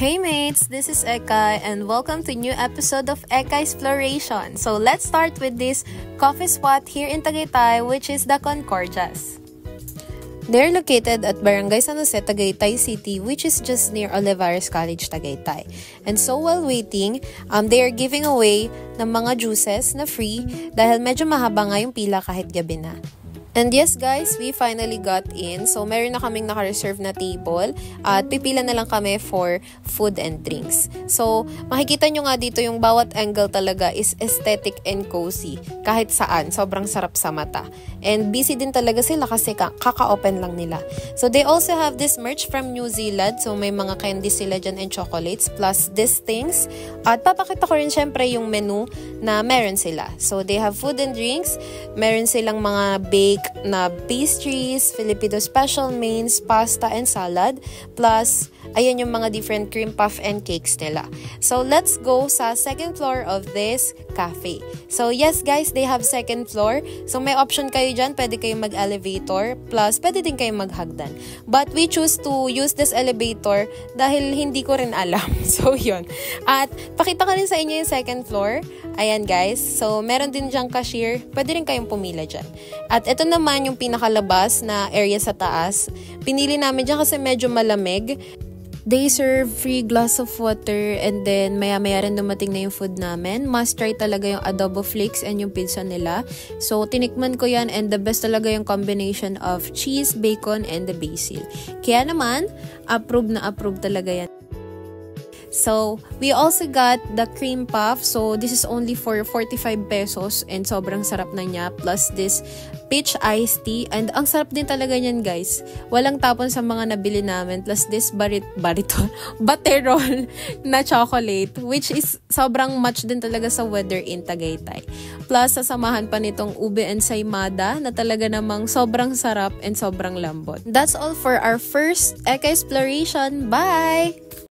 Hey mates, this is Eka and welcome to new episode of Eka Exploration. So let's start with this coffee spot here in Tagaytay, which is the Concordias. They're located at Barangay San Jose, Tagaytay City, which is just near Olivares College, Tagaytay. And so while waiting, they are giving away ng mga juices na free dahil medyo mahaba nga yung pila kahit gabi na. And yes guys, we finally got in. So meron na kaming naka-reserve na table at pipila na lang kami for food and drinks. So makikita nyo nga dito yung bawat angle talaga is aesthetic and cozy. Kahit saan, sobrang sarap sa mata. And busy din talaga sila kasi kaka-open lang nila. So they also have this merch from New Zealand. So may mga candies sila dyan and chocolates plus these things. At papakita ko rin syempre yung menu na meron sila. So they have food and drinks. Meron silang mga bake na pastries, Filipino special mains, pasta and salad, plus ayan yung mga different cream puff and cakes nila. So let's go sa second floor of this cafe. So yes guys, they have second floor. So may option kayo dyan, pwede kayong mag-elevator, plus pwede din kayong maghagdan. But we choose to use this elevator dahil hindi ko rin alam. So yun. At pakita ko rin sa inyo yung second floor. Ayan guys, so meron din dyang cashier, pwede rin kayong pumila dyan. At ito naman yung pinakalabas na area sa taas. Pinili namin dyan kasi medyo malamig. They serve free glass of water and then maya-maya rin dumating na yung food namin. Must try talaga yung adobo flakes and yung pizza nila. So tinikman ko yan and the best talaga yung combination of cheese, bacon, and the basil. Kaya naman, approve na approve talaga yan. So, we also got the cream puff. So, this is only for 45 pesos and sobrang sarap na niya. Plus this peach iced tea. And ang sarap din talaga niyan guys. Walang tapon sa mga nabili namin. Plus this butterroll na chocolate. Which is sobrang match din talaga sa weather in Tagaytay. Plus, sasamahan pa nitong ube and saymada na talaga namang sobrang sarap and sobrang lambot. That's all for our first Eka Exploration. Bye!